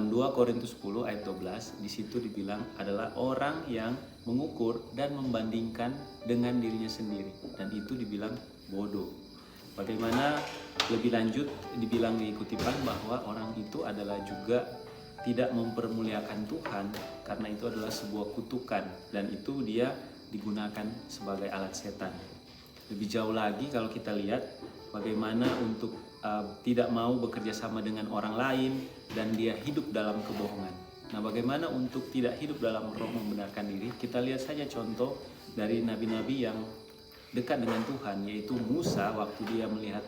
dalam 2 Korintus 10 ayat 12, di situ dibilang adalah orang yang mengukur dan membandingkan dengan dirinya sendiri, dan itu dibilang bodoh. Bagaimana lebih lanjut dibilang di kutipan bahwa orang itu adalah juga tidak mempermuliakan Tuhan, karena itu adalah sebuah kutukan dan itu dia digunakan sebagai alat setan. Lebih jauh lagi kalau kita lihat bagaimana untuk tidak mau bekerja sama dengan orang lain dan dia hidup dalam kebohongan. Nah, bagaimana untuk tidak hidup dalam roh membenarkan diri? Kita lihat saja contoh dari nabi-nabi yang dekat dengan Tuhan, yaitu Musa. Waktu dia melihat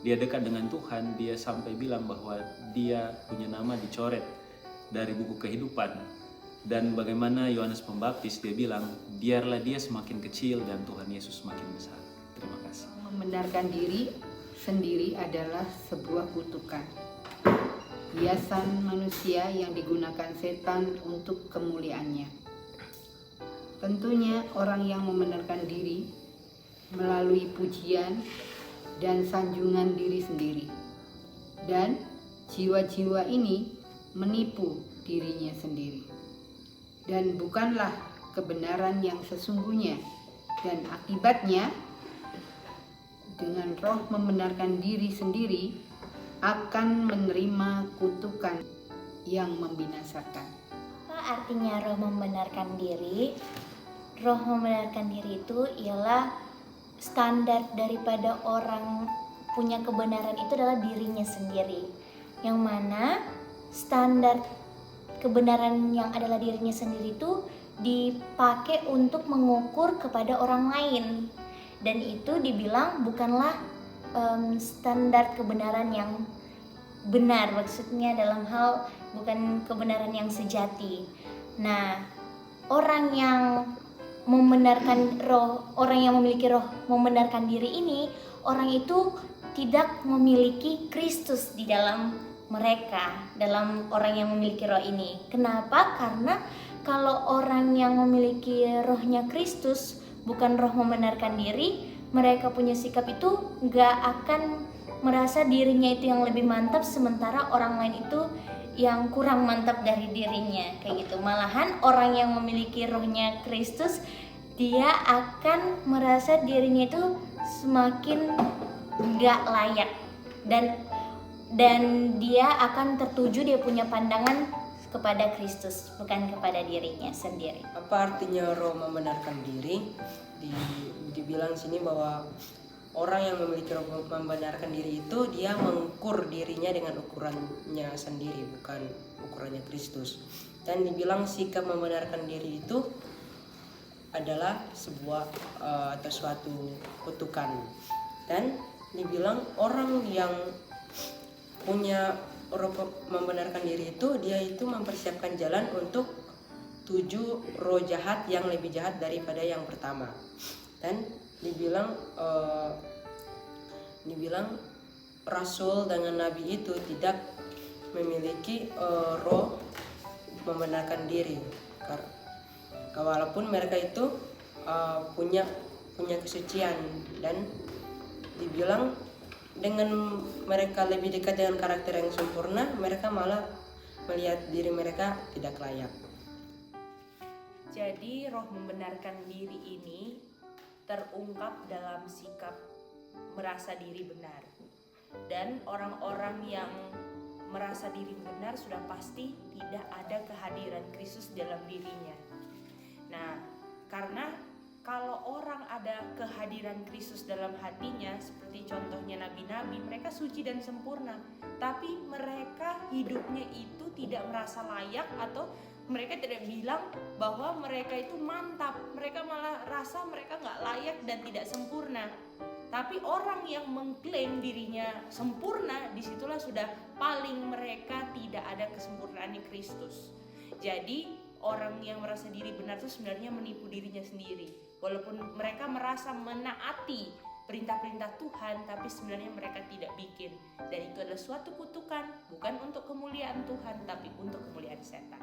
dia dekat dengan Tuhan, dia sampai bilang bahwa dia punya nama dicoret dari buku kehidupan. Dan bagaimana Yohanes Pembaptis, dia bilang biarlah dia semakin kecil dan Tuhan Yesus semakin besar. Terima kasih. Membenarkan diri sendiri adalah sebuah kutukan, hiasan manusia yang digunakan setan untuk kemuliaannya. Tentunya orang yang membenarkan diri melalui pujian dan sanjungan diri sendiri, dan jiwa-jiwa ini menipu dirinya sendiri, dan bukanlah kebenaran yang sesungguhnya, dan akibatnya dengan roh membenarkan diri sendiri akan menerima kutukan yang membinasakan. Apa artinya roh membenarkan diri? Roh membenarkan diri itu ialah standar daripada orang punya kebenaran itu adalah dirinya sendiri. Yang mana standar kebenaran yang adalah dirinya sendiri itu dipakai untuk mengukur kepada orang lain. Dan itu dibilang bukanlah standar kebenaran yang benar, maksudnya dalam hal bukan kebenaran yang sejati. Nah, orang yang memiliki roh membenarkan diri ini, orang itu tidak memiliki Kristus di dalam mereka, dalam orang yang memiliki roh ini. Kenapa? Karena kalau orang yang memiliki rohnya Kristus, bukan roh membenarkan diri, mereka punya sikap itu gak akan merasa dirinya itu yang lebih mantap, sementara orang lain itu yang kurang mantap dari dirinya, kayak gitu. Malahan orang yang memiliki rohnya Kristus, dia akan merasa dirinya itu semakin gak layak, dan dia akan tertuju, dia punya pandangan kepada Kristus, bukan kepada dirinya sendiri. Apa artinya roh membenarkan diri? Dibilang sini bahwa orang yang memiliki roh membenarkan diri itu dia mengukur dirinya dengan ukurannya sendiri, bukan ukurannya Kristus. Dan dibilang sikap membenarkan diri itu adalah sebuah atau suatu kutukan. Dan dibilang orang yang punya roh membenarkan diri itu, dia itu mempersiapkan jalan untuk tuju roh jahat yang lebih jahat daripada yang pertama. Dan dibilang rasul dengan nabi itu tidak memiliki roh membenarkan diri, walaupun mereka itu punya kesucian. Dan dibilang dengan mereka lebih dekat dengan karakter yang sempurna, mereka malah melihat diri mereka tidak layak. Jadi roh membenarkan diri ini terungkap dalam sikap merasa diri benar. Dan orang-orang yang merasa diri benar sudah pasti tidak ada kehadiran Kristus dalam dirinya. Nah, karena kalau orang ada kehadiran Kristus dalam hatinya, seperti contohnya nabi-nabi, mereka suci dan sempurna, tapi mereka hidupnya itu tidak merasa layak, atau mereka tidak bilang bahwa mereka itu mantap, mereka malah rasa mereka nggak layak dan tidak sempurna. Tapi orang yang mengklaim dirinya sempurna, disitulah sudah paling mereka tidak ada kesempurnaannya Kristus. Jadi orang yang merasa diri benar itu sebenarnya menipu dirinya sendiri. Walaupun mereka merasa menaati perintah-perintah Tuhan, tapi sebenarnya mereka tidak bikin. Dan itu adalah suatu kutukan, bukan untuk kemuliaan Tuhan, tapi untuk kemuliaan setan.